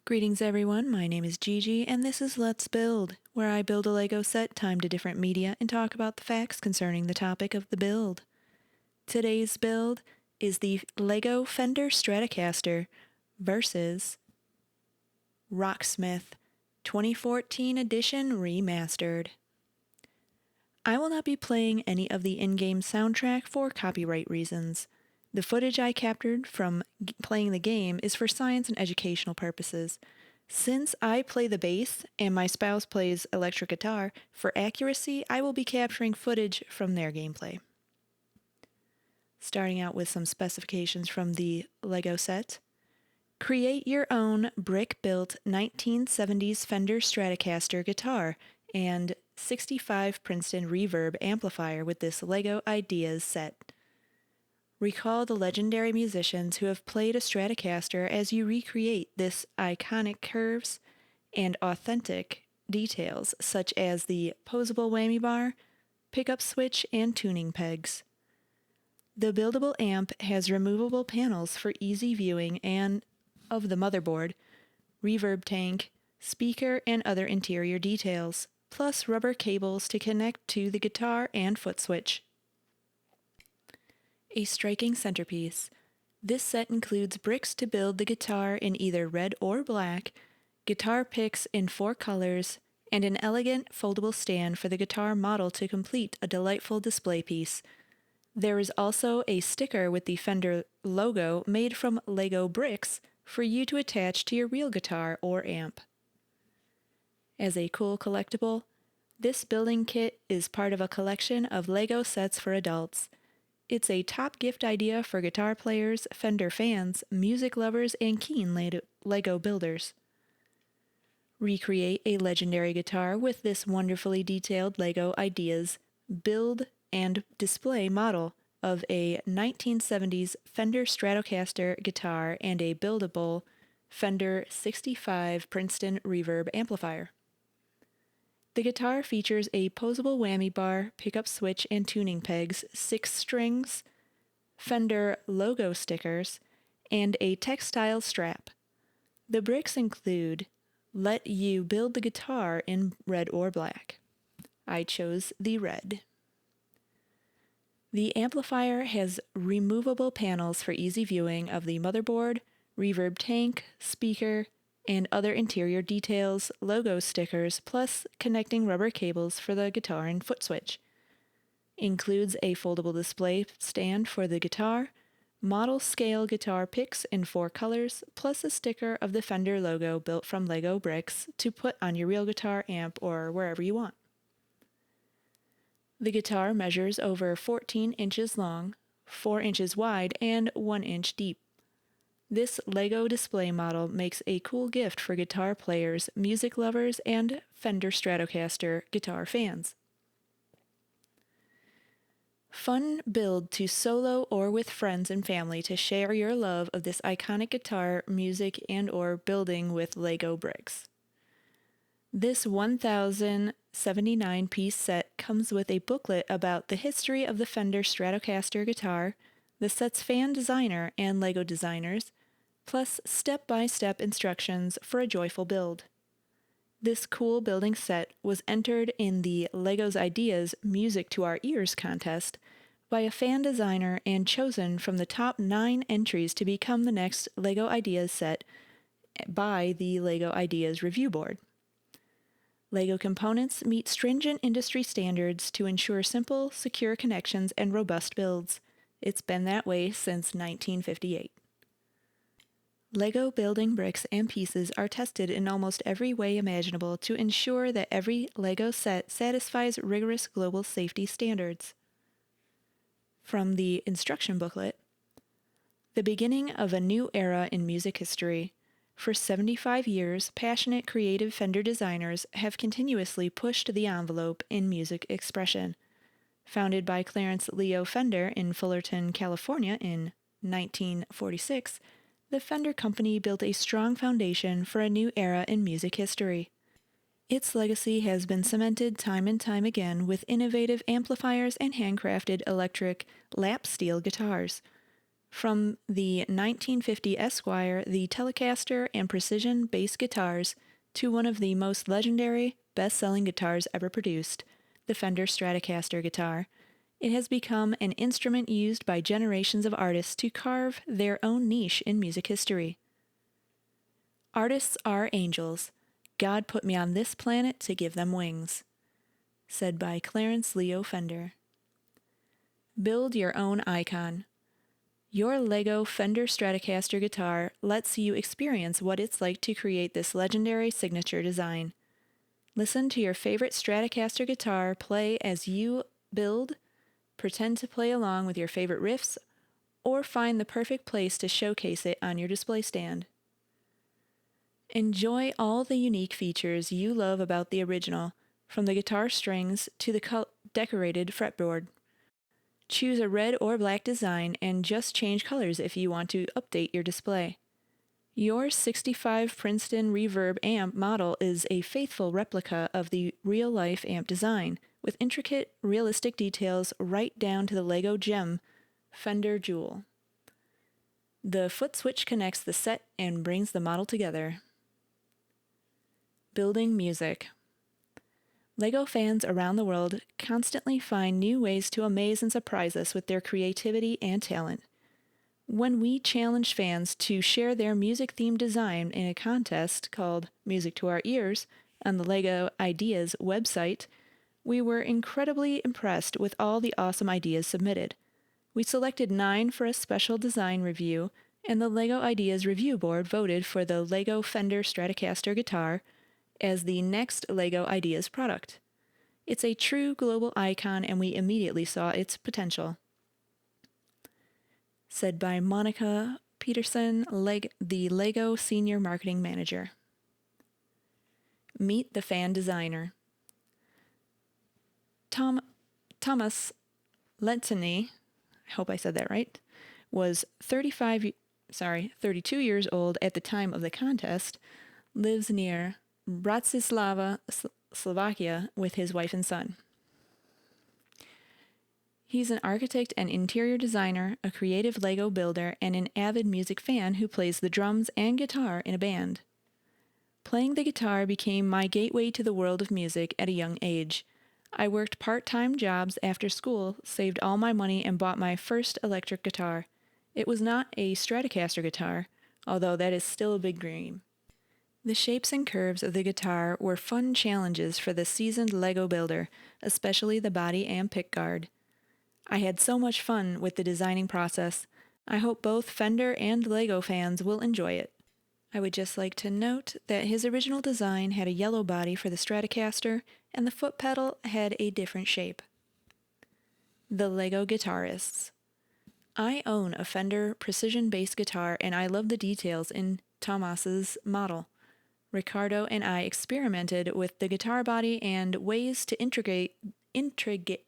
Greetings everyone, my name is Gigi and this is Let's Build, where I build a LEGO set timed to different media and talk about the facts concerning the topic of the build. Today's build is the LEGO Fender Stratocaster versus Rocksmith 2014 edition Remastered. I will not be playing any of the in-game soundtrack for copyright reasons. The footage I captured from playing the game is for science and educational purposes. Since I play the bass and my spouse plays electric guitar, for accuracy I will be capturing footage from their gameplay. Starting out with some specifications from the LEGO set. Create your own brick-built 1970s Fender Stratocaster guitar and 65 Princeton reverb amplifier with this LEGO Ideas set. Recall the legendary musicians who have played a Stratocaster as you recreate this iconic curves and authentic details such as the posable whammy bar, pickup switch, and tuning pegs. The buildable amp has removable panels for easy viewing and of the motherboard, reverb tank, speaker, and other interior details, plus rubber cables to connect to the guitar and foot switch. A striking centerpiece. This set includes bricks to build the guitar in either red or black, guitar picks in 4 colors, and an elegant foldable stand for the guitar model to complete a delightful display piece. There is also a sticker with the Fender logo made from LEGO bricks for you to attach to your real guitar or amp. As a cool collectible, this building kit is part of a collection of LEGO sets for adults. It's a top gift idea for guitar players, Fender fans, music lovers, and keen LEGO builders. Recreate a legendary guitar with this wonderfully detailed LEGO Ideas build and display model of a 1970s Fender Stratocaster guitar and a buildable Fender 65 Princeton reverb amplifier. The guitar features a posable whammy bar, pickup switch, and tuning pegs, 6 strings, Fender logo stickers, and a textile strap. The bricks include let you build the guitar in red or black. I chose the red. The amplifier has removable panels for easy viewing of the motherboard, reverb tank, speaker, and other interior details, logo stickers, plus connecting rubber cables for the guitar and foot switch. Includes a foldable display stand for the guitar, model scale guitar picks in 4 colors, plus a sticker of the Fender logo built from LEGO bricks to put on your real guitar, amp, or wherever you want. The guitar measures over 14 inches long, 4 inches wide, and 1 inch deep. This LEGO display model makes a cool gift for guitar players, music lovers, and Fender Stratocaster guitar fans. Fun build to solo or with friends and family to share your love of this iconic guitar, music, and/or building with LEGO bricks. This 1,079-piece set comes with a booklet about the history of the Fender Stratocaster guitar, the set's fan designer and LEGO designers, plus step-by-step instructions for a joyful build. This cool building set was entered in the LEGO's Ideas Music to Our Ears contest by a fan designer and chosen from the top 9 entries to become the next LEGO Ideas set by the LEGO Ideas Review Board. LEGO components meet stringent industry standards to ensure simple, secure connections and robust builds. It's been that way since 1958. LEGO building bricks and pieces are tested in almost every way imaginable to ensure that every LEGO set satisfies rigorous global safety standards. From the instruction booklet, the beginning of a new era in music history. For 75 years, passionate creative Fender designers have continuously pushed the envelope in music expression. Founded by Clarence Leo Fender in Fullerton, California in 1946, the Fender Company built a strong foundation for a new era in music history. Its legacy has been cemented time and time again with innovative amplifiers and handcrafted electric lap steel guitars. From the 1950 Esquire, the Telecaster and Precision bass guitars, to one of the most legendary, best-selling guitars ever produced, the Fender Stratocaster guitar, it has become an instrument used by generations of artists to carve their own niche in music history. Artists are angels. God put me on this planet to give them wings, said by Clarence Leo Fender. Build your own icon. Your Lego Fender Stratocaster guitar lets you experience what it's like to create this legendary signature design. Listen to your favorite Stratocaster guitar play as you build, pretend to play along with your favorite riffs, or find the perfect place to showcase it on your display stand. Enjoy all the unique features you love about the original, from the guitar strings to the decorated fretboard. Choose a red or black design and just change colors if you want to update your display. Your 65 Princeton Reverb amp model is a faithful replica of the real-life amp design, with intricate, realistic details right down to the Lego gem Fender Jewel. The foot switch connects the set and brings the model together. Building music. Lego fans around the world constantly find new ways to amaze and surprise us with their creativity and talent. When we challenged fans to share their music-themed design in a contest called Music to Our Ears on the Lego Ideas website, we were incredibly impressed with all the awesome ideas submitted. We selected 9 for a special design review, and the Lego Ideas review board voted for the Lego Fender Stratocaster guitar as the next Lego Ideas product. It's a true global icon, and we immediately saw its potential, said by Monica Peterson, the Lego Senior Marketing Manager. Meet the fan designer. Thomas Lentony, I hope I said that right, was 32 years old at the time of the contest, lives near Bratislava, Slovakia, with his wife and son. He's an architect and interior designer, a creative Lego builder, and an avid music fan who plays the drums and guitar in a band. Playing the guitar became my gateway to the world of music at a young age. I worked part-time jobs after school, saved all my money, and bought my first electric guitar. It was not a Stratocaster guitar, although that is still a big dream. The shapes and curves of the guitar were fun challenges for the seasoned Lego builder, especially the body and pickguard. I had so much fun with the designing process. I hope both Fender and Lego fans will enjoy it. I would just like to note that his original design had a yellow body for the Stratocaster, and the foot pedal had a different shape. The Lego Guitarists. I own a Fender Precision bass guitar, and I love the details in Thomas's model. Ricardo and I experimented with the guitar body and ways to integrate the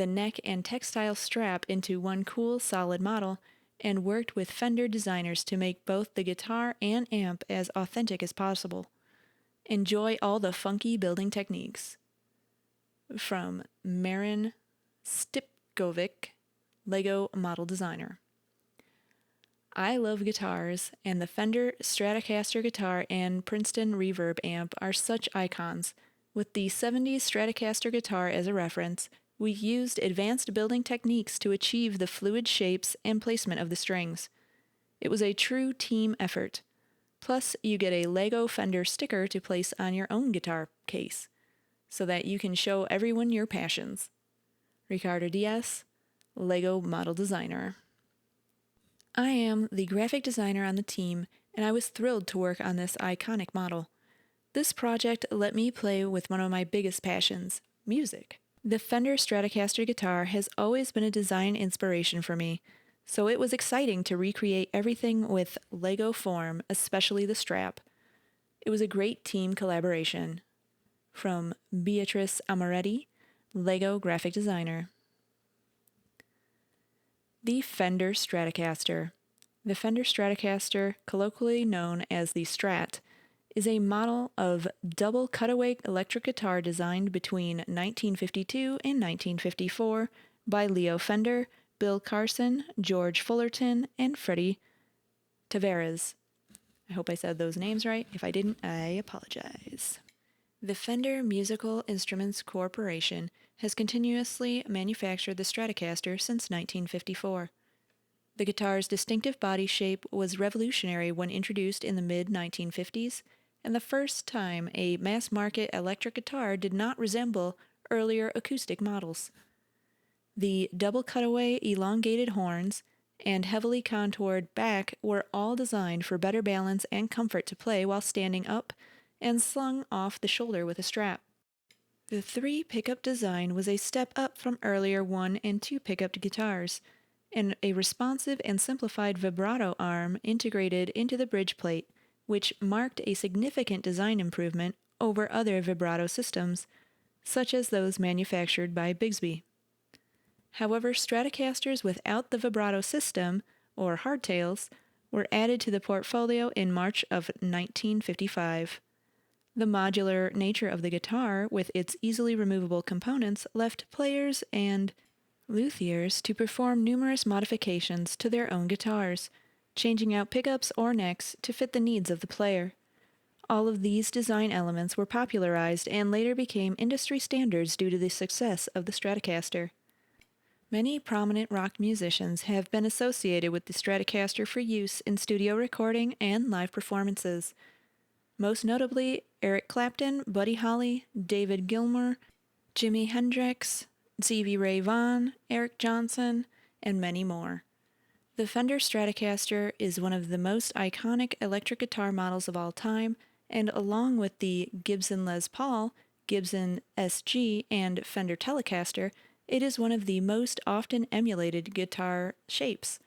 neck and textile strap into one cool, solid model, and worked with Fender designers to make both the guitar and amp as authentic as possible. Enjoy all the funky building techniques. From Marin Stipkovic, Lego model designer. I love guitars, and the Fender Stratocaster guitar and Princeton Reverb amp are such icons. With the 70s Stratocaster guitar as a reference, we used advanced building techniques to achieve the fluid shapes and placement of the strings. It was a true team effort. Plus, you get a Lego Fender sticker to place on your own guitar case, so that you can show everyone your passions. Ricardo Diaz, Lego model designer. I am the graphic designer on the team, and I was thrilled to work on this iconic model. This project let me play with one of my biggest passions, music. The Fender Stratocaster guitar has always been a design inspiration for me, so it was exciting to recreate everything with Lego form, especially the strap. It was a great team collaboration. From Beatrice Amoretti, Lego graphic designer. The Fender Stratocaster. The Fender Stratocaster, colloquially known as the Strat, is a model of double cutaway electric guitar designed between 1952 and 1954 by Leo Fender, Bill Carson, George Fullerton, and Freddie Tavares. I hope I said those names right. If I didn't, I apologize. The Fender Musical Instruments Corporation has continuously manufactured the Stratocaster since 1954. The guitar's distinctive body shape was revolutionary when introduced in the mid-1950s, and the first time a mass-market electric guitar did not resemble earlier acoustic models. The double cutaway elongated horns and heavily contoured back were all designed for better balance and comfort to play while standing up and slung off the shoulder with a strap. The 3-pickup design was a step up from earlier 1 and 2 pickup guitars, and a responsive and simplified vibrato arm integrated into the bridge plate, which marked a significant design improvement over other vibrato systems, such as those manufactured by Bigsby. However, Stratocasters without the vibrato system, or hardtails, were added to the portfolio in March of 1955. The modular nature of the guitar, with its easily removable components, left players and luthiers to perform numerous modifications to their own guitars, changing out pickups or necks to fit the needs of the player. All of these design elements were popularized and later became industry standards due to the success of the Stratocaster. Many prominent rock musicians have been associated with the Stratocaster for use in studio recording and live performances. Most notably, Eric Clapton, Buddy Holly, David Gilmour, Jimi Hendrix, Stevie Ray Vaughan, Eric Johnson, and many more. The Fender Stratocaster is one of the most iconic electric guitar models of all time, and along with the Gibson Les Paul, Gibson SG, and Fender Telecaster, it is one of the most often emulated guitar shapes.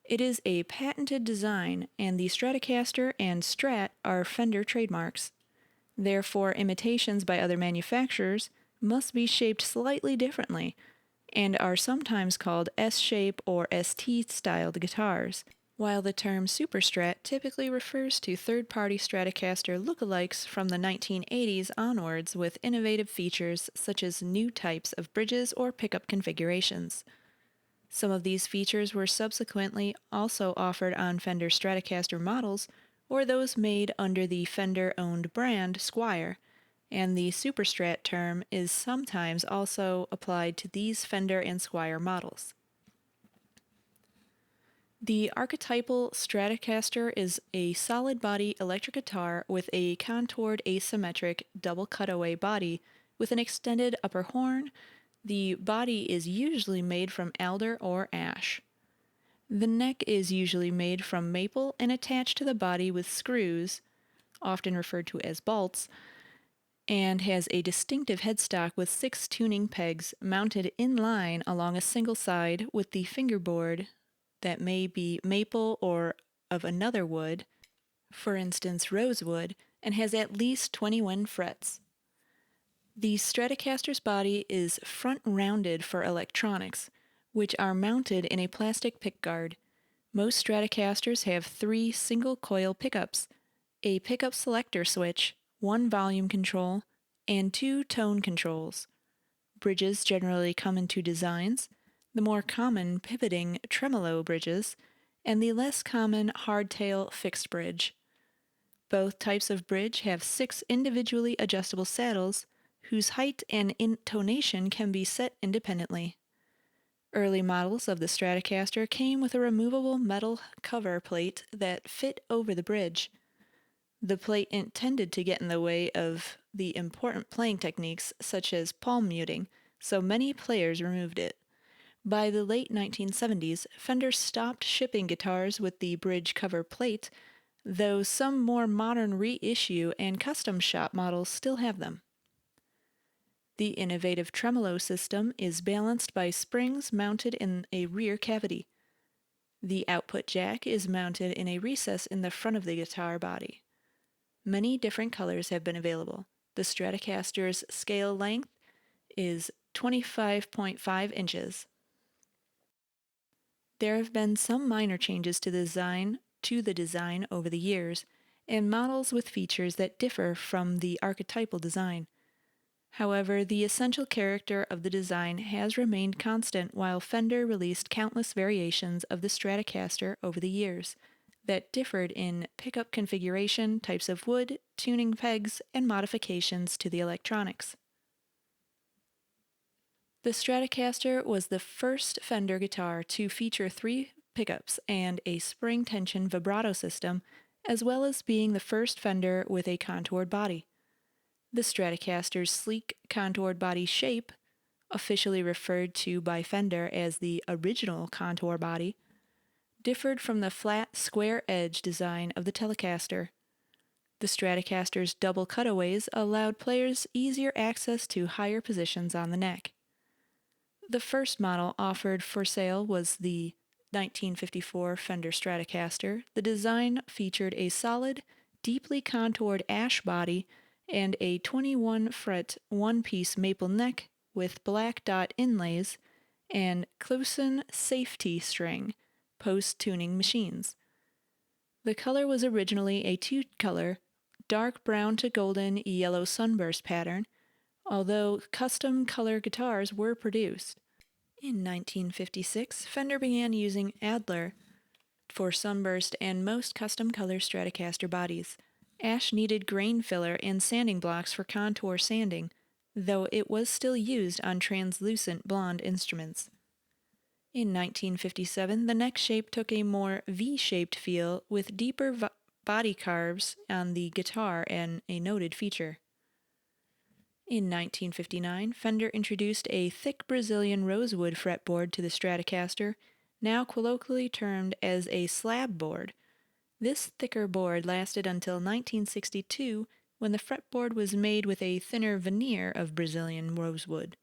It is a patented design, and the Stratocaster and Strat are Fender trademarks. Therefore, imitations by other manufacturers must be shaped slightly differently, and are sometimes called S-shape or ST-styled guitars, while the term Superstrat typically refers to third-party Stratocaster lookalikes from the 1980s onwards with innovative features such as new types of bridges or pickup configurations. Some of these features were subsequently also offered on Fender Stratocaster models or those made under the Fender-owned brand Squier, and the Superstrat term is sometimes also applied to these Fender and Squier models. The archetypal Stratocaster is a solid-body electric guitar with a contoured asymmetric double cutaway body with an extended upper horn. The body is usually made from alder or ash. The neck is usually made from maple and attached to the body with screws, often referred to as bolts, and has a distinctive headstock with 6 tuning pegs mounted in line along a single side with the fingerboard that may be maple or of another wood, for instance rosewood, and has at least 21 frets. The Stratocaster's body is front-rounded for electronics, which are mounted in a plastic pickguard. Most Stratocasters have 3 single-coil pickups, a pickup selector switch, 1 volume control, and 2 tone controls. Bridges generally come in 2 designs, the more common pivoting tremolo bridges, and the less common hardtail fixed bridge. Both types of bridge have 6 individually adjustable saddles, whose height and intonation can be set independently. Early models of the Stratocaster came with a removable metal cover plate that fit over the bridge. The plate intended to get in the way of the important playing techniques such as palm muting, so many players removed it. By the late 1970s, Fender stopped shipping guitars with the bridge cover plate, though some more modern reissue and custom shop models still have them. The innovative tremolo system is balanced by springs mounted in a rear cavity. The output jack is mounted in a recess in the front of the guitar body. Many different colors have been available. The Stratocaster's scale length is 25.5 inches. There have been some minor changes to the design over the years, and models with features that differ from the archetypal design. However, the essential character of the design has remained constant while Fender released countless variations of the Stratocaster over the years that differed in pickup configuration, types of wood, tuning pegs, and modifications to the electronics. The Stratocaster was the first Fender guitar to feature 3 pickups and a spring tension vibrato system, as well as being the first Fender with a contoured body. The Stratocaster's sleek, contoured body shape, officially referred to by Fender as the original contour body, differed from the flat, square edge design of the Telecaster. The Stratocaster's double cutaways allowed players easier access to higher positions on the neck. The first model offered for sale was the 1954 Fender Stratocaster. The design featured a solid, deeply contoured ash body and a 21-fret one-piece maple neck with black dot inlays and Klausen safety string post-tuning machines. The color was originally a two-color, dark brown to golden yellow sunburst pattern, although custom color guitars were produced. In 1956, Fender began using Adler for sunburst and most custom color Stratocaster bodies. Ash needed grain filler and sanding blocks for contour sanding, though it was still used on translucent blonde instruments. In 1957, the neck shape took a more V-shaped feel with deeper body carves on the guitar and a noted feature. In 1959, Fender introduced a thick Brazilian rosewood fretboard to the Stratocaster, now colloquially termed as a slab board. This thicker board lasted until 1962, when the fretboard was made with a thinner veneer of Brazilian rosewood.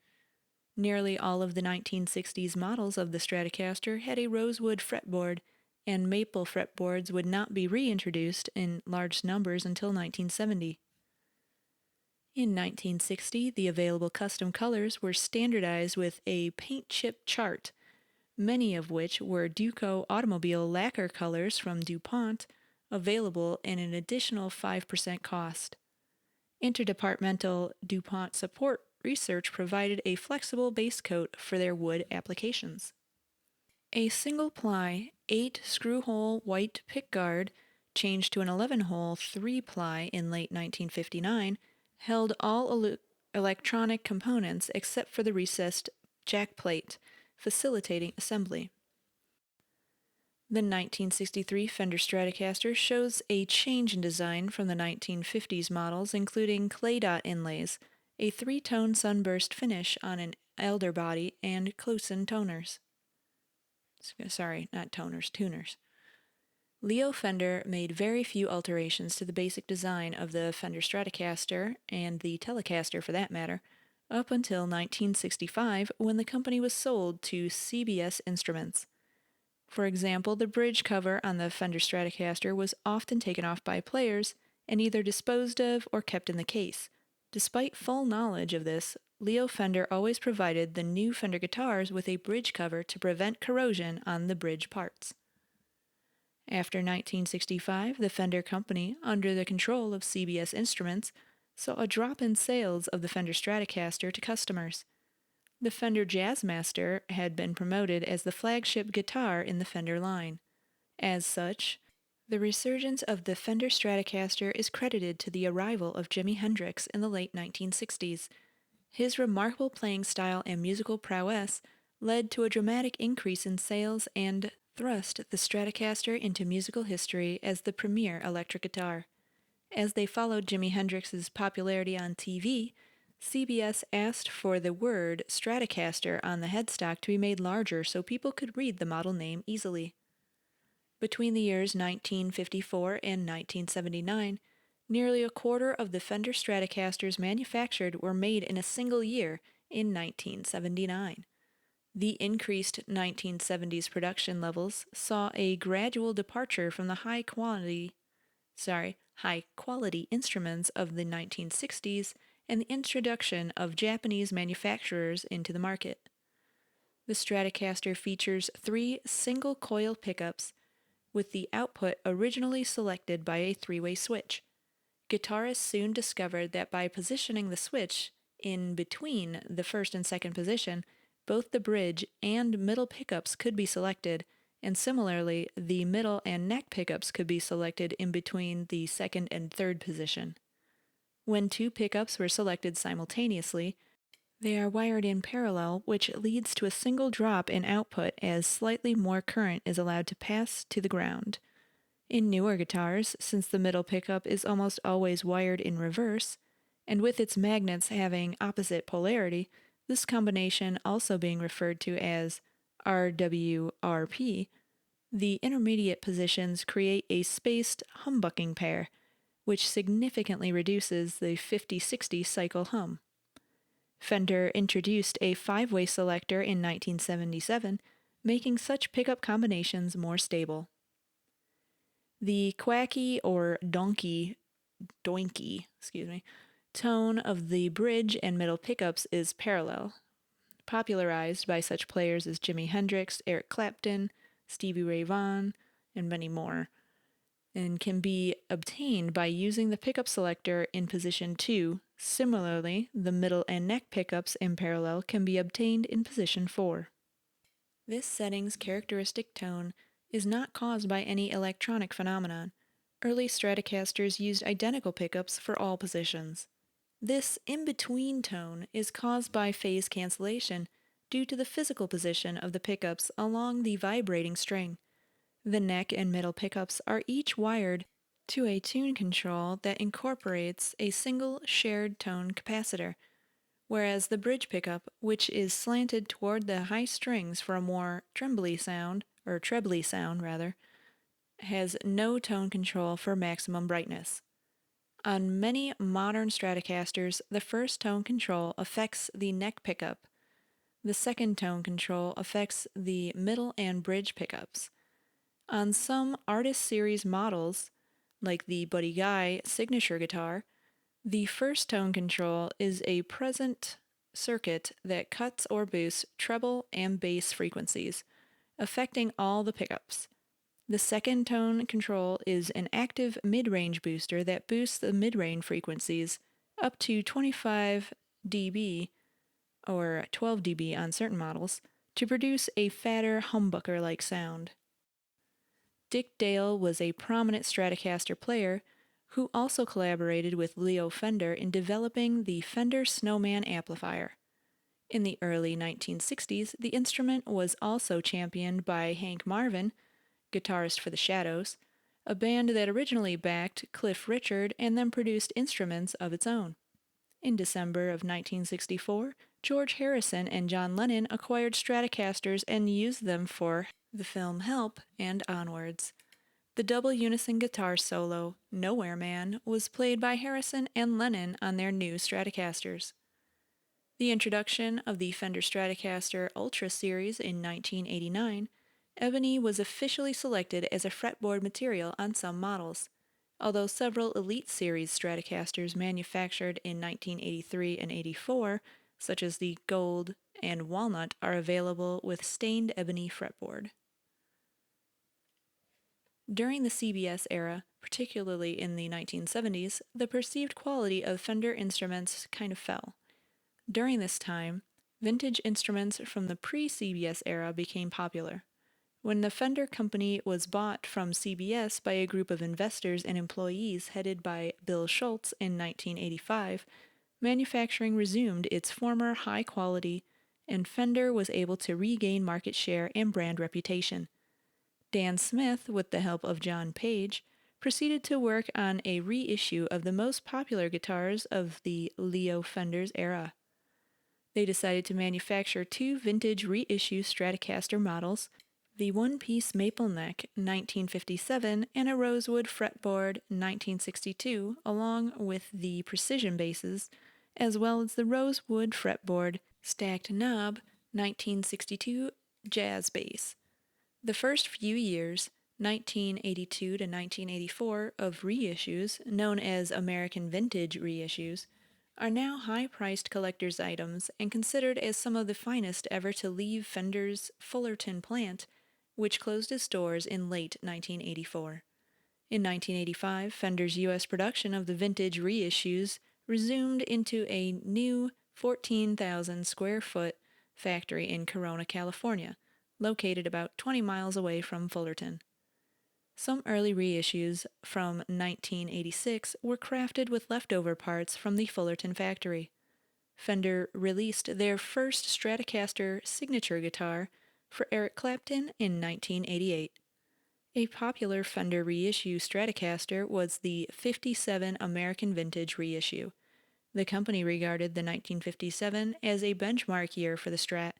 Nearly all of the 1960s models of the Stratocaster had a rosewood fretboard, and maple fretboards would not be reintroduced in large numbers until 1970. In 1960, the available custom colors were standardized with a paint chip chart, many of which were Duco automobile lacquer colors from DuPont, available in an additional 5% cost. Interdepartmental DuPont support research provided a flexible base coat for their wood applications. A single-ply, 8-screw-hole white pickguard, changed to an 11-hole 3-ply in late 1959, held all electronic components except for the recessed jack plate, facilitating assembly. The 1963 Fender Stratocaster shows a change in design from the 1950s models, including clay dot inlays, a 3-tone sunburst finish on an elder body, and Klausen toners. Sorry, not toners, tuners. Leo Fender made very few alterations to the basic design of the Fender Stratocaster, and the Telecaster for that matter, up until 1965 when the company was sold to CBS Instruments. For example, the bridge cover on the Fender Stratocaster was often taken off by players and either disposed of or kept in the case. Despite full knowledge of this, Leo Fender always provided the new Fender guitars with a bridge cover to prevent corrosion on the bridge parts. After 1965, the Fender Company, under the control of CBS Instruments, saw a drop in sales of the Fender Stratocaster to customers. The Fender Jazzmaster had been promoted as the flagship guitar in the Fender line. As such, the resurgence of the Fender Stratocaster is credited to the arrival of Jimi Hendrix in the late 1960s. His remarkable playing style and musical prowess led to a dramatic increase in sales and thrust the Stratocaster into musical history as the premier electric guitar. As they followed Jimi Hendrix's popularity on TV, CBS asked for the word Stratocaster on the headstock to be made larger so people could read the model name easily. Between the years 1954 and 1979, nearly a quarter of the Fender Stratocasters manufactured were made in a single year in 1979. The increased 1970s production levels saw a gradual departure from the high-quality instruments of the 1960s and the introduction of Japanese manufacturers into the market. The Stratocaster features 3 single-coil pickups, with the output originally selected by a 3-way switch. Guitarists soon discovered that by positioning the switch in between the first and second position, both the bridge and middle pickups could be selected, and similarly, the middle and neck pickups could be selected in between the second and third position. When two pickups were selected simultaneously, they are wired in parallel, which leads to a single drop in output as slightly more current is allowed to pass to the ground. In newer guitars, since the middle pickup is almost always wired in reverse, and with its magnets having opposite polarity, this combination also being referred to as RWRP, the intermediate positions create a spaced humbucking pair, which significantly reduces the 50-60 cycle hum. Fender introduced a 5-way selector in 1977, making such pickup combinations more stable. The quacky or doinky tone of the bridge and middle pickups is parallel, popularized by such players as Jimi Hendrix, Eric Clapton, Stevie Ray Vaughan, and many more, and can be obtained by using the pickup selector in position 2. Similarly, the middle and neck pickups in parallel can be obtained in position 4. This setting's characteristic tone is not caused by any electronic phenomenon. Early Stratocasters used identical pickups for all positions. This in-between tone is caused by phase cancellation due to the physical position of the pickups along the vibrating string. The neck and middle pickups are each wired to a tune control that incorporates a single shared tone capacitor, whereas the bridge pickup, which is slanted toward the high strings for a more trebly sound, has no tone control for maximum brightness. On many modern Stratocasters, the first tone control affects the neck pickup. The second tone control affects the middle and bridge pickups. On some Artist Series models, like the Buddy Guy signature guitar, the first tone control is a present circuit that cuts or boosts treble and bass frequencies, affecting all the pickups. The second tone control is an active mid-range booster that boosts the mid-range frequencies up to 25 dB or 12 dB on certain models to produce a fatter humbucker-like sound. Dick Dale was a prominent Stratocaster player who also collaborated with Leo Fender in developing the Fender Snowman amplifier. In the early 1960s, the instrument was also championed by Hank Marvin, guitarist for the Shadows, a band that originally backed Cliff Richard and then produced instruments of its own. In December of 1964, George Harrison and John Lennon acquired Stratocasters and used them for the film Help and onwards. The double unison guitar solo, Nowhere Man, was played by Harrison and Lennon on their new Stratocasters. The introduction of the Fender Stratocaster Ultra Series in 1989, ebony was officially selected as a fretboard material on some models, although several Elite Series Stratocasters manufactured in 1983 and 84, such as the Gold and Walnut, are available with stained ebony fretboard. During the CBS era, particularly in the 1970s, the perceived quality of Fender instruments kind of fell. During this time, vintage instruments from the pre-CBS era became popular. When the Fender Company was bought from CBS by a group of investors and employees headed by Bill Schultz in 1985, manufacturing resumed its former high quality, and Fender was able to regain market share and brand reputation. Dan Smith, with the help of John Page, proceeded to work on a reissue of the most popular guitars of the Leo Fender's era. They decided to manufacture two vintage reissue Stratocaster models, the one-piece maple neck 1957 and a rosewood fretboard 1962, along with the precision basses, as well as the rosewood fretboard stacked knob 1962 jazz bass. The first few years, 1982 to 1984, of reissues, known as American Vintage reissues, are now high-priced collector's items and considered as some of the finest ever to leave Fender's Fullerton plant, which closed its doors in late 1984. In 1985, Fender's U.S. production of the vintage reissues resumed into a new 14,000 square foot factory in Corona, California, located about 20 miles away from Fullerton. Some early reissues from 1986 were crafted with leftover parts from the Fullerton factory. Fender released their first Stratocaster signature guitar for Eric Clapton in 1988. A popular Fender reissue Stratocaster was the 57 American Vintage reissue. The company regarded the 1957 as a benchmark year for the Strat.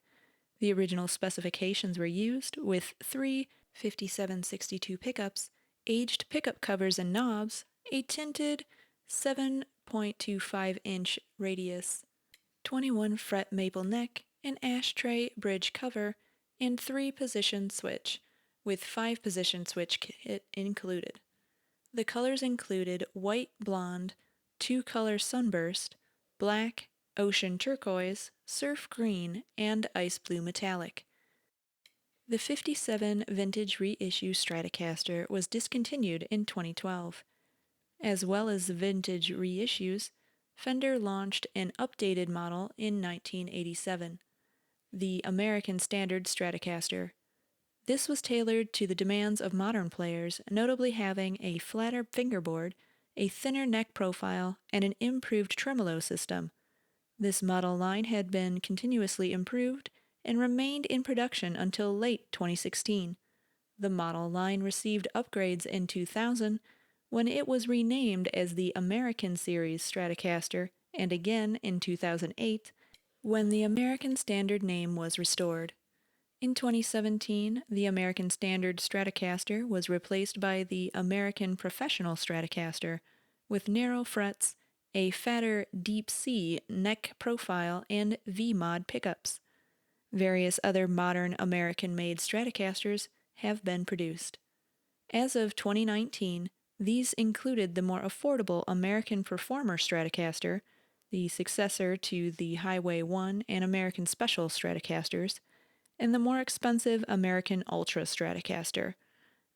The original specifications were used with three 5762 pickups, aged pickup covers and knobs, a tinted 7.25-inch radius 21 fret maple neck, an ashtray bridge cover, and 3-position switch, with 5-position switch kit included. The colors included white blonde, 2-color sunburst, black, ocean turquoise, surf green, and ice blue metallic. The 57 vintage reissue Stratocaster was discontinued in 2012. As well as the vintage reissues, Fender launched an updated model in 1987, the American Standard Stratocaster. This was tailored to the demands of modern players, notably having a flatter fingerboard, a thinner neck profile, and an improved tremolo system. This model line had been continuously improved and remained in production until late 2016. The model line received upgrades in 2000 when it was renamed as the American Series Stratocaster, and again in 2008 when the American Standard name was restored. In 2017, the American Standard Stratocaster was replaced by the American Professional Stratocaster, with narrow frets, a fatter deep C neck profile, and V-mod pickups. Various other modern American-made Stratocasters have been produced. As of 2019, these included the more affordable American Performer Stratocaster, the successor to the Highway 1 and American Special Stratocasters, and the more expensive American Ultra Stratocaster,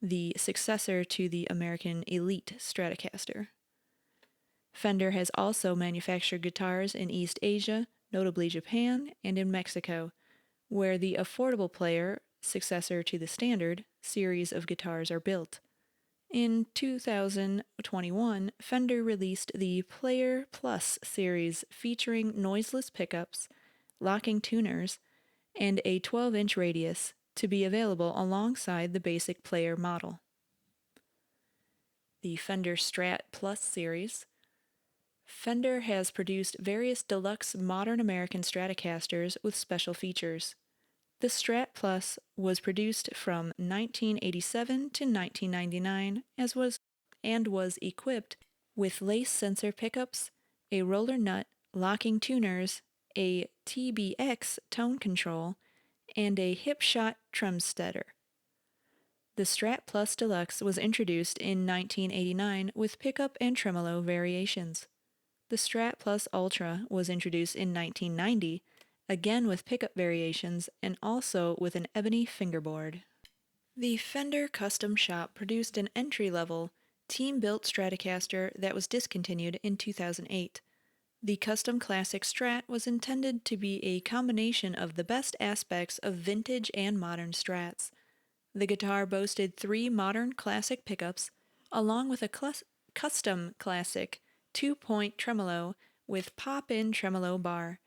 the successor to the American Elite Stratocaster. Fender has also manufactured guitars in East Asia, notably Japan, and in Mexico, where the affordable player, successor to the Standard, series of guitars are built. In 2021, Fender released the Player Plus series featuring noiseless pickups, locking tuners, and a 12-inch radius to be available alongside the basic Player model. The Fender Strat Plus series. Fender has produced various deluxe modern American Stratocasters with special features. The Strat Plus was produced from 1987 to 1999 and was equipped with lace sensor pickups, a roller nut, locking tuners, a TBX tone control, and a hip shot tremsteader. The Strat Plus Deluxe was introduced in 1989 with pickup and tremolo variations. The Strat Plus Ultra was introduced in 1990, again with pickup variations and also with an ebony fingerboard. The Fender Custom Shop produced an entry-level, team-built Stratocaster that was discontinued in 2008. The Custom Classic Strat was intended to be a combination of the best aspects of vintage and modern Strats. The guitar boasted 3 modern classic pickups, along with a custom classic 2-point tremolo with pop-in tremolo bar.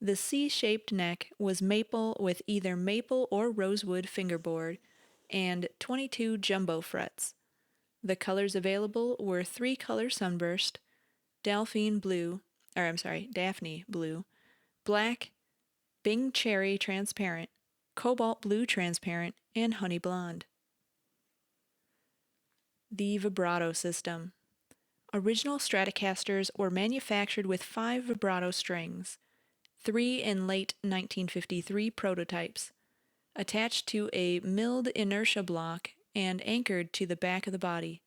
The C-shaped neck was maple with either maple or rosewood fingerboard and 22 jumbo frets. The colors available were 3-color sunburst, Daphne blue, black, Bing cherry transparent, cobalt blue transparent, and honey blonde. The vibrato system. Original Stratocasters were manufactured with 5 vibrato strings, 3 in late 1953 prototypes, attached to a milled inertia block and anchored to the back of the body.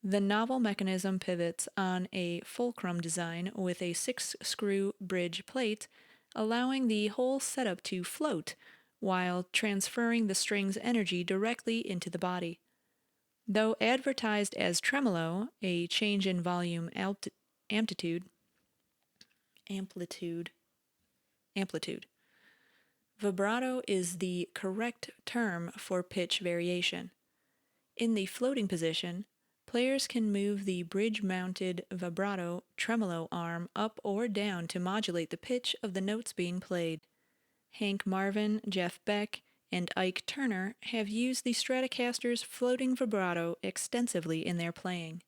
The novel mechanism pivots on a fulcrum design with a 6-screw bridge plate, allowing the whole setup to float while transferring the string's energy directly into the body. Though advertised as tremolo, a change in volume amplitude, amplitude. Vibrato is the correct term for pitch variation. In the floating position, players can move the bridge-mounted vibrato tremolo arm up or down to modulate the pitch of the notes being played. Hank Marvin, Jeff Beck, and Ike Turner have used the Stratocaster's floating vibrato extensively in their playing.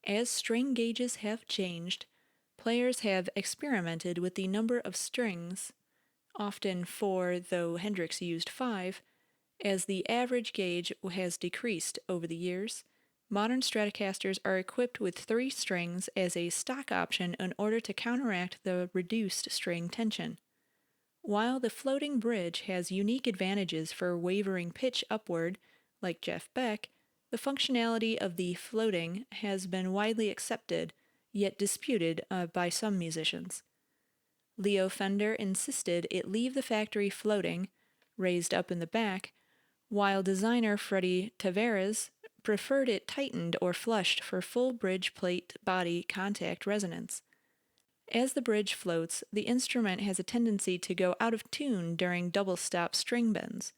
As string gauges have changed, players have experimented with the number of strings, often 4, though Hendrix used 5, as the average gauge has decreased over the years. Modern Stratocasters are equipped with 3 strings as a stock option in order to counteract the reduced string tension. While the floating bridge has unique advantages for wavering pitch upward, like Jeff Beck, the functionality of the floating has been widely accepted, yet disputed by some musicians. Leo Fender insisted it leave the factory floating, raised up in the back, while designer Freddie Tavares preferred it tightened or flushed for full bridge plate body contact resonance. As the bridge floats, the instrument has a tendency to go out of tune during double-stop string bends.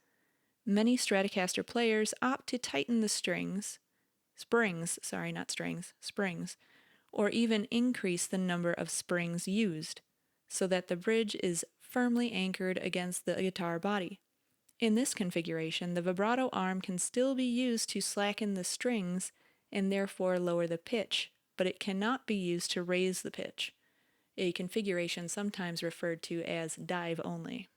Many Stratocaster players opt to tighten the springs, or even increase the number of springs used, so that the bridge is firmly anchored against the guitar body. In this configuration, the vibrato arm can still be used to slacken the strings and therefore lower the pitch, but it cannot be used to raise the pitch, a configuration sometimes referred to as dive only.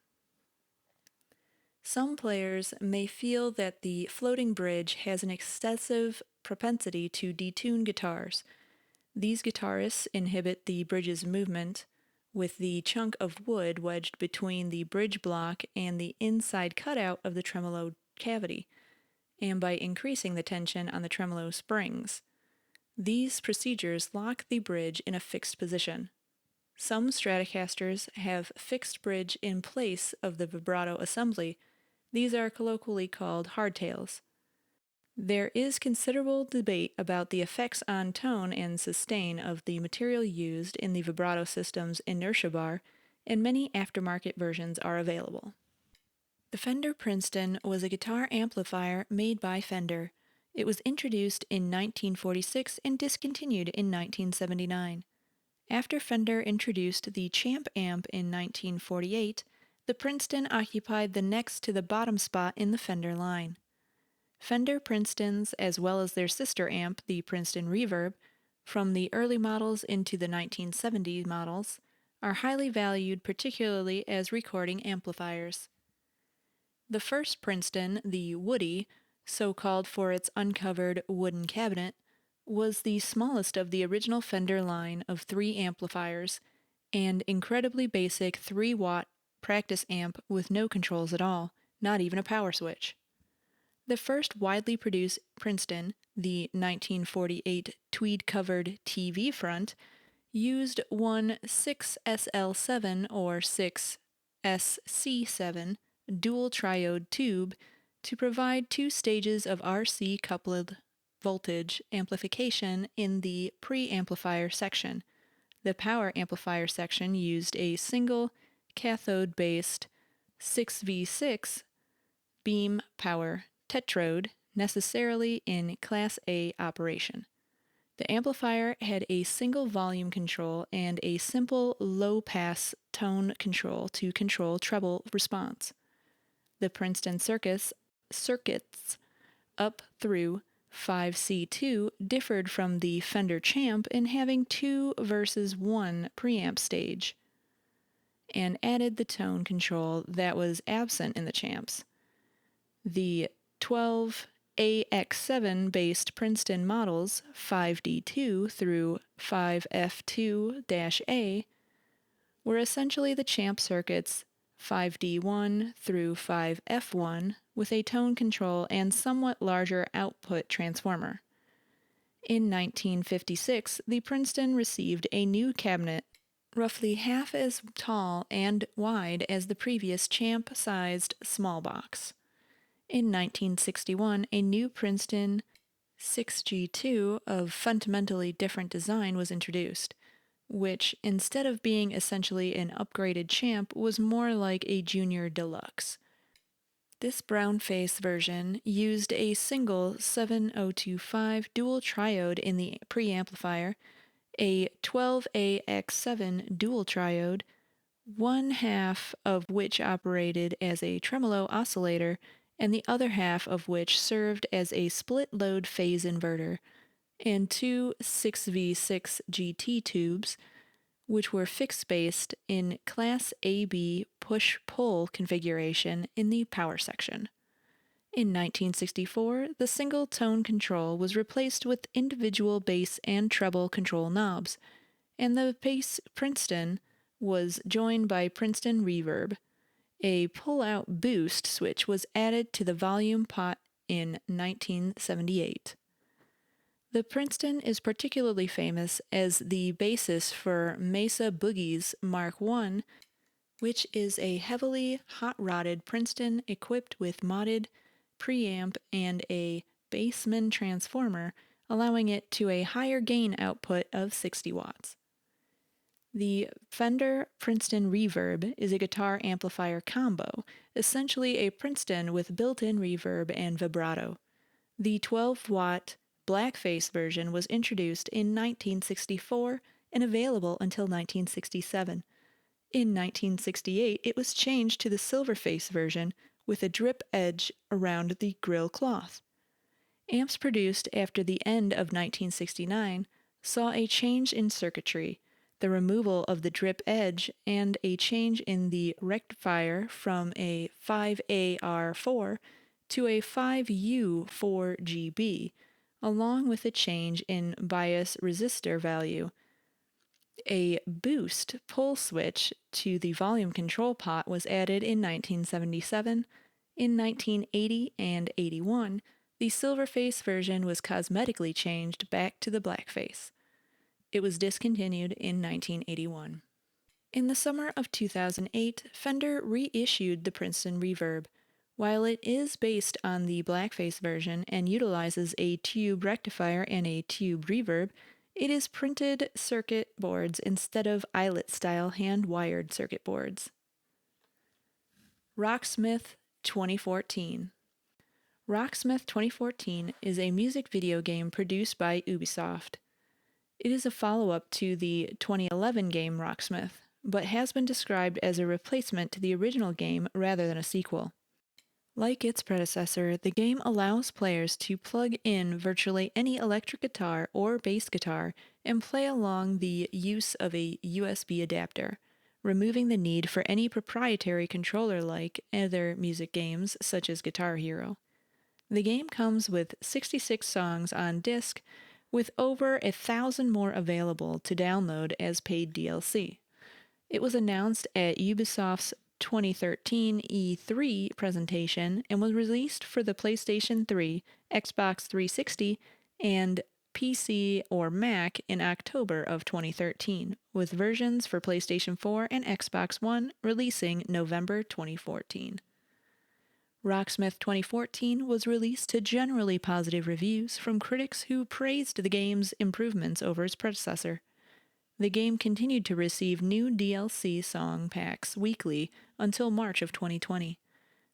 Some players may feel that the floating bridge has an excessive propensity to detune guitars. These guitarists inhibit the bridge's movement with the chunk of wood wedged between the bridge block and the inside cutout of the tremolo cavity, and by increasing the tension on the tremolo springs. These procedures lock the bridge in a fixed position. Some Stratocasters have fixed bridge in place of the vibrato assembly. These are colloquially called hardtails. There is considerable debate about the effects on tone and sustain of the material used in the vibrato system's inertia bar, and many aftermarket versions are available. The Fender Princeton was a guitar amplifier made by Fender. It was introduced in 1946 and discontinued in 1979. After Fender introduced the Champ amp in 1948, the Princeton occupied the next to the bottom spot in the Fender line. Fender Princetons, as well as their sister amp, the Princeton Reverb, from the early models into the 1970 models, are highly valued particularly as recording amplifiers. The first Princeton, the Woody, so called for its uncovered wooden cabinet, was the smallest of the original Fender line of 3 amplifiers, and incredibly basic 3-watt practice amp with no controls at all, not even a power switch. The first widely produced Princeton, the 1948 tweed-covered TV front, used one 6SL7 or 6SC7 dual triode tube to provide 2 stages of RC coupled voltage amplification in the pre-amplifier section. The power amplifier section used a single cathode-based 6V6 beam power tetrode, necessarily in Class A operation. The amplifier had a single volume control and a simple low-pass tone control to control treble response. The Princeton circuits up through 5C2 differed from the Fender Champ in having 2 versus 1 preamp stage, and added the tone control that was absent in the Champs. The 12AX7 based Princeton models 5D2 through 5F2-A were essentially the Champ circuits 5D1 through 5F1 with a tone control and somewhat larger output transformer. In 1956, the Princeton received a new cabinet roughly half as tall and wide as the previous Champ-sized small box. In 1961, a new Princeton 6G2 of fundamentally different design was introduced. which, instead of being essentially an upgraded champ, was more like a junior deluxe. This brown face version used a single 7025 dual triode in the preamplifier, a 12AX7 dual triode, one half of which operated as a tremolo oscillator, and the other half of which served as a split-load phase inverter, and two 6V6 GT tubes, which were fixed-based in Class AB push-pull configuration in the power section. In 1964, the single tone control was replaced with individual bass and treble control knobs, and the bass Princeton was joined by Princeton Reverb. A pull-out boost switch was added to the volume pot in 1978. The Princeton is particularly famous as the basis for Mesa Boogie's Mark I, which is a heavily hot-rodded Princeton equipped with modded preamp and a Bassman transformer, allowing it to a higher gain output of 60 watts. The Fender Princeton Reverb is a guitar amplifier combo, essentially a Princeton with built-in reverb and vibrato. The 12-watt blackface version was introduced in 1964 and available until 1967. In 1968, it was changed to the silverface version with a drip edge around the grill cloth. Amps produced after the end of 1969 saw a change in circuitry, the removal of the drip edge, and a change in the rectifier from a 5AR4 to a 5U4GB, along with a change in bias resistor value. A boost pull switch to the volume control pot was added in 1977. In 1980 and 81, the silverface version was cosmetically changed back to the blackface. It was discontinued in 1981. In the summer of 2008, Fender reissued the Princeton Reverb. While it is based on the blackface version and utilizes a tube rectifier and a tube reverb, it is printed circuit boards instead of eyelet-style hand-wired circuit boards. Rocksmith 2014. Rocksmith 2014 is a music video game produced by Ubisoft. It is a follow-up to the 2011 game Rocksmith, but has been described as a replacement to the original game rather than a sequel. Like its predecessor, the game allows players to plug in virtually any electric guitar or bass guitar and play along the use of a USB adapter, removing the need for any proprietary controller like other music games such as Guitar Hero. The game comes with 66 songs on disc, with over 1,000 more available to download as paid DLC. It was announced at Ubisoft's 2013 E3 presentation and was released for the PlayStation 3, Xbox 360, and PC or Mac in October of 2013, with versions for PlayStation 4 and Xbox One releasing November 2014. Rocksmith 2014 was released to generally positive reviews from critics who praised the game's improvements over its predecessor. The game continued to receive new DLC song packs weekly until March of 2020.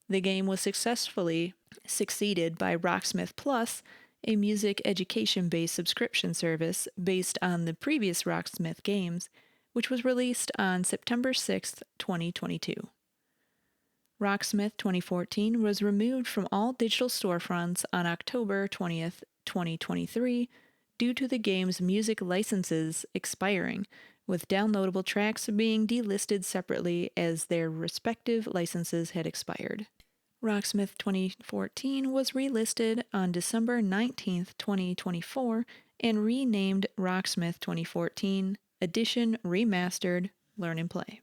The game was successfully succeeded by Rocksmith Plus, a music education-based subscription service based on the previous Rocksmith games, which was released on September 6, 2022. Rocksmith 2014 was removed from all digital storefronts on October 20th, 2023, due to the game's music licenses expiring, with downloadable tracks being delisted separately as their respective licenses had expired. Rocksmith 2014 was relisted on December 19th, 2024, and renamed Rocksmith 2014 Edition Remastered Learn and Play.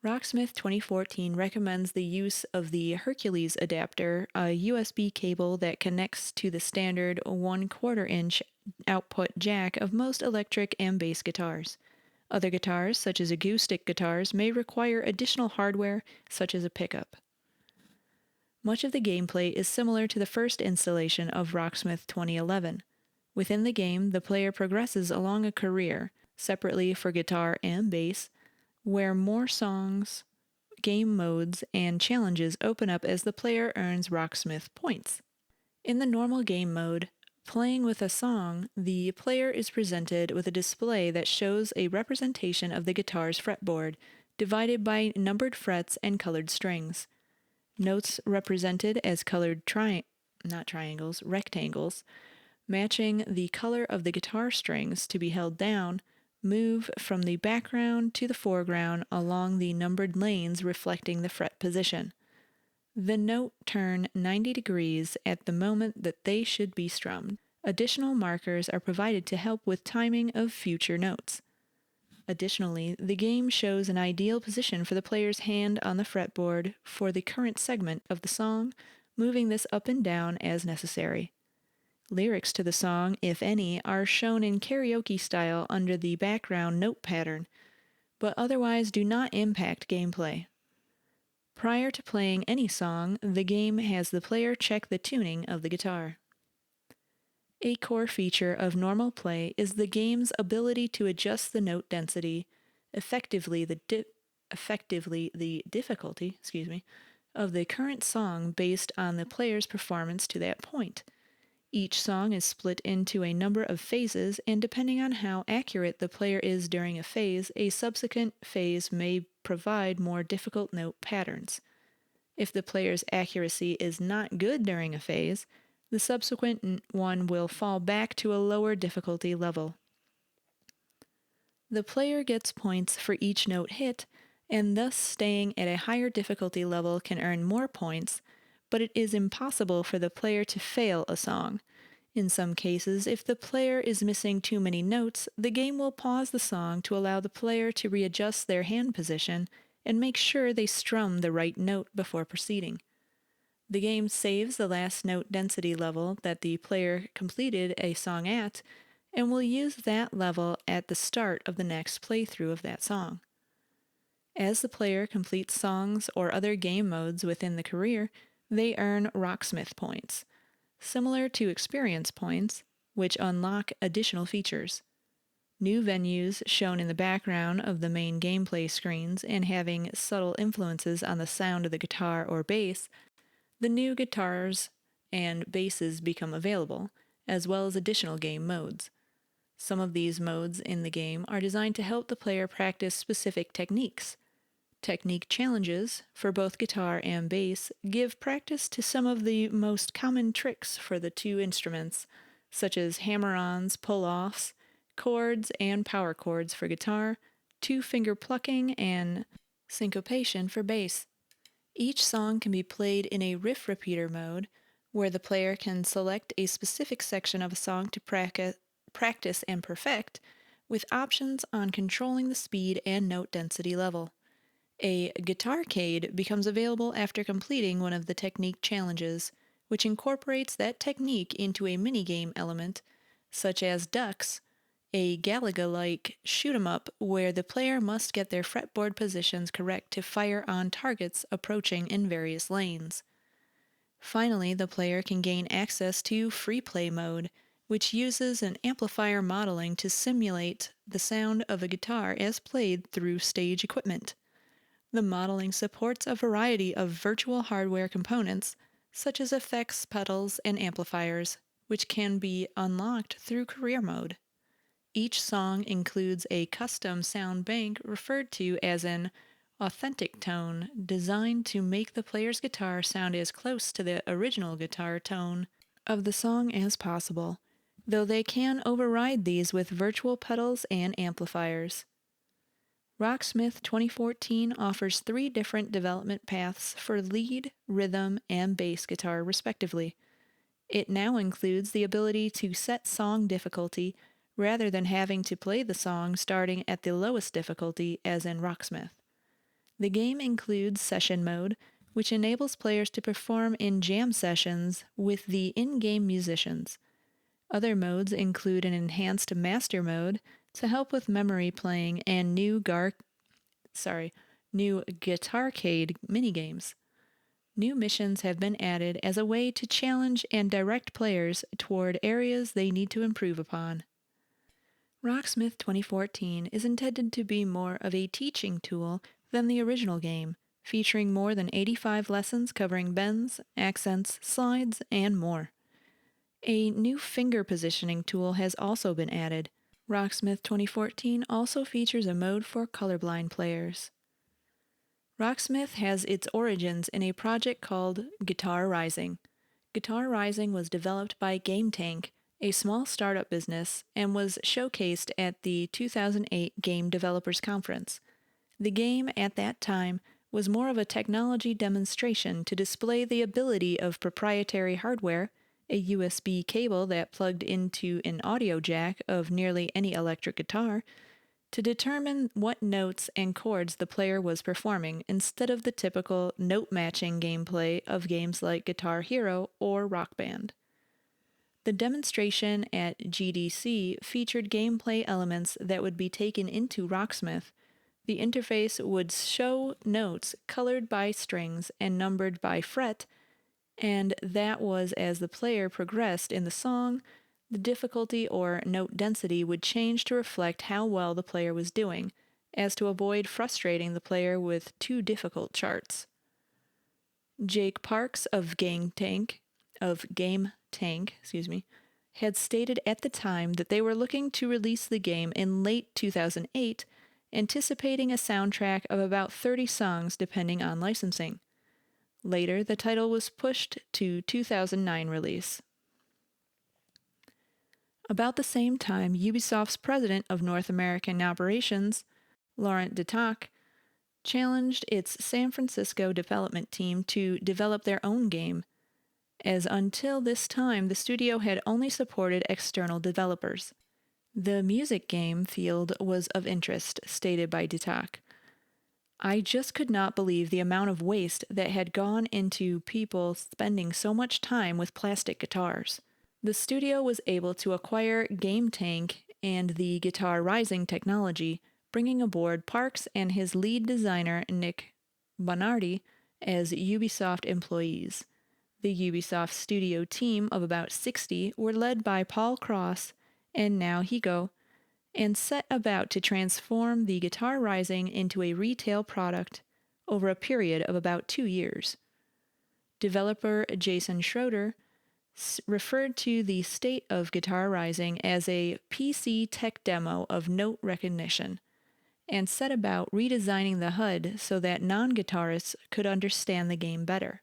Rocksmith 2014 recommends the use of the Hercules adapter, a USB cable that connects to the standard 1/4-inch output jack of most electric and bass guitars. Other guitars, such as acoustic guitars, may require additional hardware, such as a pickup. Much of the gameplay is similar to the first installation of Rocksmith 2011. Within the game, the player progresses along a career, separately for guitar and bass, where more songs, game modes, and challenges open up as the player earns rocksmith points. In the normal game mode, playing with a song, the player is presented with a display that shows a representation of the guitar's fretboard, divided by numbered frets and colored strings. Notes represented as colored rectangles, matching the color of the guitar strings to be held down, move from the background to the foreground along the numbered lanes reflecting the fret position. The note turn 90 degrees at the moment that they should be strummed. Additional markers are provided to help with timing of future notes. Additionally, the game shows an ideal position for the player's hand on the fretboard for the current segment of the song, moving this up and down as necessary. Lyrics to the song, if any, are shown in karaoke style under the background note pattern, but otherwise do not impact gameplay. Prior to playing any song, the game has the player check the tuning of the guitar. A core feature of normal play is the game's ability to adjust the note density, effectively the difficulty, of the current song based on the player's performance to that point. Each song is split into a number of phases, and depending on how accurate the player is during a phase, a subsequent phase may provide more difficult note patterns. If the player's accuracy is not good during a phase, the subsequent one will fall back to a lower difficulty level. The player gets points for each note hit, and thus staying at a higher difficulty level can earn more points, but it is impossible for the player to fail a song. In some cases, if the player is missing too many notes, the game will pause the song to allow the player to readjust their hand position and make sure they strum the right note before proceeding. The game saves the last note density level that the player completed a song at, and will use that level at the start of the next playthrough of that song. As the player completes songs or other game modes within the career, they earn rocksmith points, similar to experience points, which unlock additional features. New venues shown in the background of the main gameplay screens and having subtle influences on the sound of the guitar or bass, the new guitars and basses become available, as well as additional game modes. Some of these modes in the game are designed to help the player practice specific techniques. Technique challenges for both guitar and bass give practice to some of the most common tricks for the two instruments, such as hammer-ons, pull-offs, chords and power chords for guitar, two-finger plucking, and syncopation for bass. Each song can be played in a riff repeater mode, where the player can select a specific section of a song to practice and perfect, with options on controlling the speed and note density level. A guitarcade becomes available after completing one of the technique challenges, which incorporates that technique into a minigame element, such as Ducks, a Galaga-like shoot-'em-up where the player must get their fretboard positions correct to fire on targets approaching in various lanes. Finally, the player can gain access to free play mode, which uses an amplifier modeling to simulate the sound of a guitar as played through stage equipment. The modeling supports a variety of virtual hardware components, such as effects, pedals, and amplifiers, which can be unlocked through career mode. Each song includes a custom sound bank referred to as an authentic tone, designed to make the player's guitar sound as close to the original guitar tone of the song as possible, though they can override these with virtual pedals and amplifiers. Rocksmith 2014 offers 3 different development paths for lead, rhythm, and bass guitar respectively. It now includes the ability to set song difficulty rather than having to play the song starting at the lowest difficulty as in Rocksmith. The game includes session mode, which enables players to perform in jam sessions with the in-game musicians. Other modes include an enhanced master mode to help with memory playing and new guitarcade minigames. New missions have been added as a way to challenge and direct players toward areas they need to improve upon. Rocksmith 2014 is intended to be more of a teaching tool than the original game, featuring more than 85 lessons covering bends, accents, slides, and more. A new finger positioning tool has also been added. Rocksmith 2014 also features a mode for colorblind players. Rocksmith has its origins in a project called Guitar Rising. Guitar Rising was developed by GameTank, a small startup business, and was showcased at the 2008 Game Developers Conference. The game, at that time, was more of a technology demonstration to display the ability of proprietary hardware, a USB cable that plugged into an audio jack of nearly any electric guitar, to determine what notes and chords the player was performing instead of the typical note-matching gameplay of games like Guitar Hero or Rock Band. The demonstration at GDC featured gameplay elements that would be taken into Rocksmith. The interface would show notes colored by strings and numbered by fret, and that was as the player progressed in the song. The difficulty or note density would change to reflect how well the player was doing, as to avoid frustrating the player with too difficult charts. Jake Parks of GameTank, had stated at the time that they were looking to release the game in late 2008, anticipating a soundtrack of about 30 songs depending on licensing. Later, the title was pushed to 2009 release. About the same time, Ubisoft's president of North American operations, Laurent Detac, challenged its San Francisco development team to develop their own game, as until this time the studio had only supported external developers. The music game field was of interest, stated by Detac. I just could not believe the amount of waste that had gone into people spending so much time with plastic guitars. The studio was able to acquire GameTank and the Guitar Rising technology, bringing aboard Parks and his lead designer Nick Bonardi as Ubisoft employees. The Ubisoft studio team of about 60 were led by Paul Cross and Now Higo, and set about to transform the Guitar Rising into a retail product over a period of about 2 years. Developer Jason Schroeder referred to the state of Guitar Rising as a PC tech demo of note recognition, and set about redesigning the HUD so that non-guitarists could understand the game better.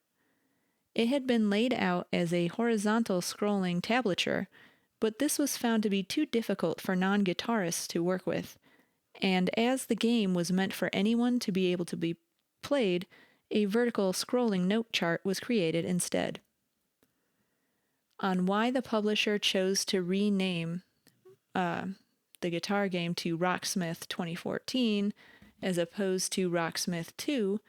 It had been laid out as a horizontal scrolling tablature, but this was found to be too difficult for non-guitarists to work with, and as the game was meant for anyone to be able to be played, a vertical scrolling note chart was created instead. On why the publisher chose to rename the guitar game to Rocksmith 2014 as opposed to Rocksmith 2,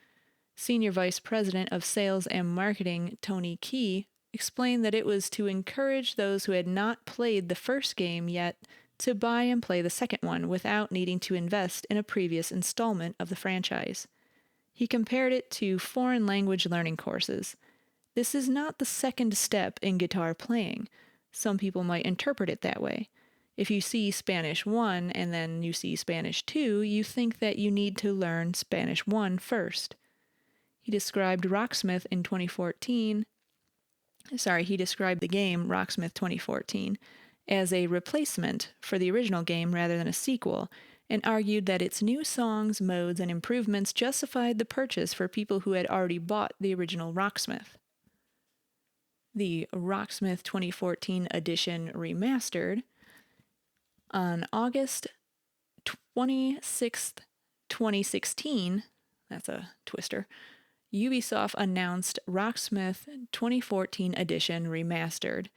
Senior Vice President of Sales and Marketing Tony Key explained that it was to encourage those who had not played the first game yet to buy and play the second one without needing to invest in a previous installment of the franchise. He compared it to foreign language learning courses. This is not the second step in guitar playing. Some people might interpret it that way. If you see Spanish 1 and then you see Spanish 2, you think that you need to learn Spanish 1 first. He described the game Rocksmith 2014 as a replacement for the original game rather than a sequel, and argued that its new songs, modes, and improvements justified the purchase for people who had already bought the original Rocksmith. The Rocksmith 2014 edition Remastered. On August 26th, 2016, that's a twister, Ubisoft announced Rocksmith 2014 Edition Remastered,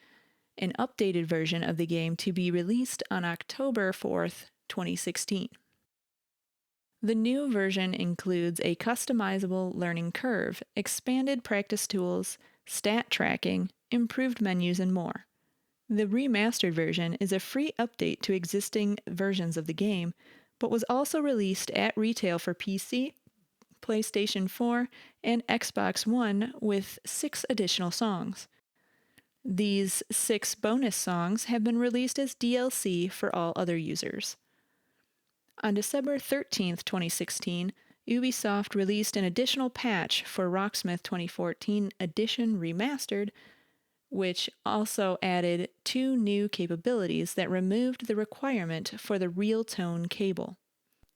an updated version of the game to be released on October 4th, 2016. The new version includes a customizable learning curve, expanded practice tools, stat tracking, improved menus, and more. The remastered version is a free update to existing versions of the game, but was also released at retail for PC, PlayStation 4, and Xbox One with 6 additional songs. These 6 bonus songs have been released as DLC for all other users. On December 13th, 2016, Ubisoft released an additional patch for Rocksmith 2014 Edition Remastered, which also added 2 new capabilities that removed the requirement for the real tone cable.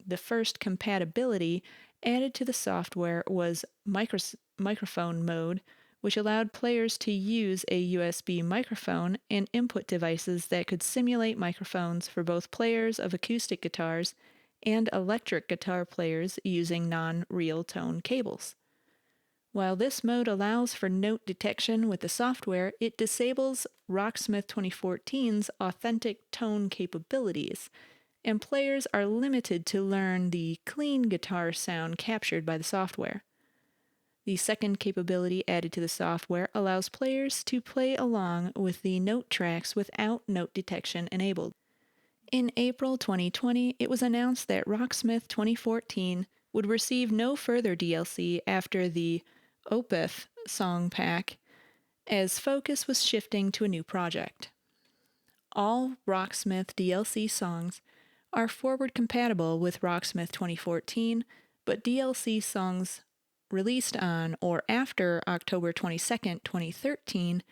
The first compatibility added to the software was microphone mode, which allowed players to use a USB microphone and input devices that could simulate microphones for both players of acoustic guitars and electric guitar players using non-real tone cables. While this mode allows for note detection with the software, it disables Rocksmith 2014's authentic tone capabilities, and players are limited to learn the clean guitar sound captured by the software. The second capability added to the software allows players to play along with the note tracks without note detection enabled. In April 2020, it was announced that Rocksmith 2014 would receive no further DLC after the Opeth song pack, as focus was shifting to a new project. All Rocksmith DLC songs are forward compatible with Rocksmith 2014, but DLC songs released on or after October 22, 2013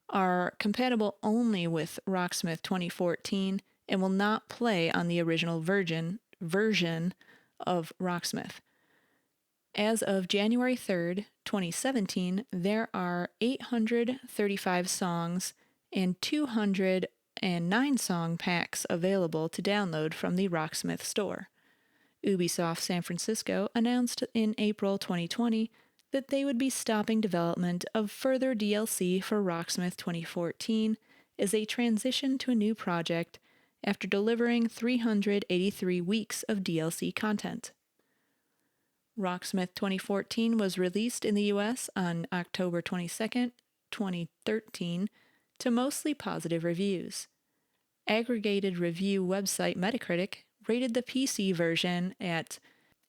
are compatible only with Rocksmith 2014 and will not play on the original version of Rocksmith. As of January 3rd, 2017, there are 835 songs and 209 song packs available to download from the Rocksmith store. Ubisoft San Francisco announced in April 2020 that they would be stopping development of further DLC for Rocksmith 2014 as they transition to a new project after delivering 383 weeks of DLC content. Rocksmith 2014 was released in the US on October 22, 2013, to mostly positive reviews. Aggregated review website Metacritic rated the PC version at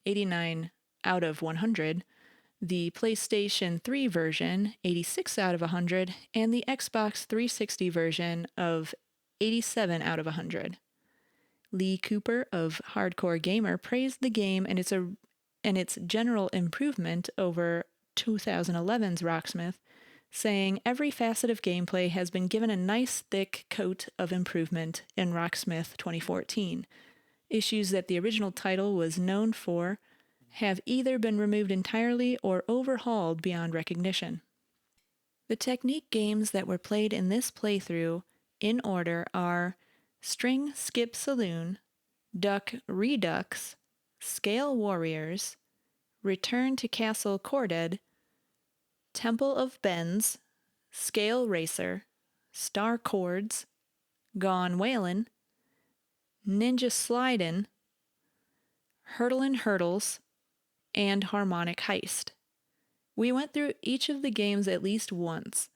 89 out of 100, the PlayStation 3 version 86 out of 100, and the Xbox 360 version of 87 out of 100. Lee Cooper of Hardcore Gamer praised the game and its general improvement over 2011's Rocksmith, saying every facet of gameplay has been given a nice thick coat of improvement in Rocksmith 2014. Issues that the original title was known for have either been removed entirely or overhauled beyond recognition. The technique games that were played in this playthrough, in order, are String Skip Saloon, Duck Redux, Scale Warriors, Return to Castle Corded, Temple of Bends, Scale Racer, Star Chords, Gone Whalin', Ninja Slidin', Hurdlin' Hurdles, and Harmonic Heist. We went through each of the games at least once.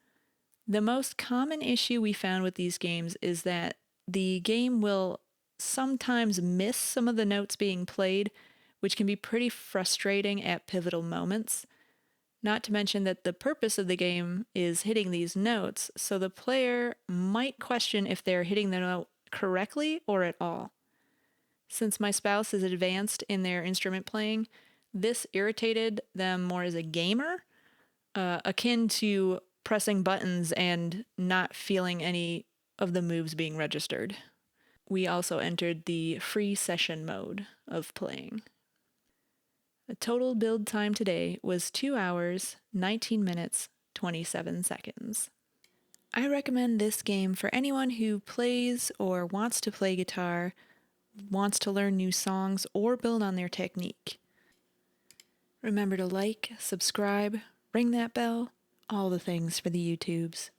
The most common issue we found with these games is that the game will sometimes miss some of the notes being played, which can be pretty frustrating at pivotal moments. Not to mention that the purpose of the game is hitting these notes, so the player might question if they're hitting the note correctly or at all. Since my spouse is advanced in their instrument playing, this irritated them more as a gamer, akin to pressing buttons and not feeling any of the moves being registered. We also entered the free session mode of playing. The total build time today was 2 hours, 19 minutes, 27 seconds. I recommend this game for anyone who plays or wants to play guitar, wants to learn new songs, or build on their technique. Remember to like, subscribe, ring that bell, all the things for the YouTubes.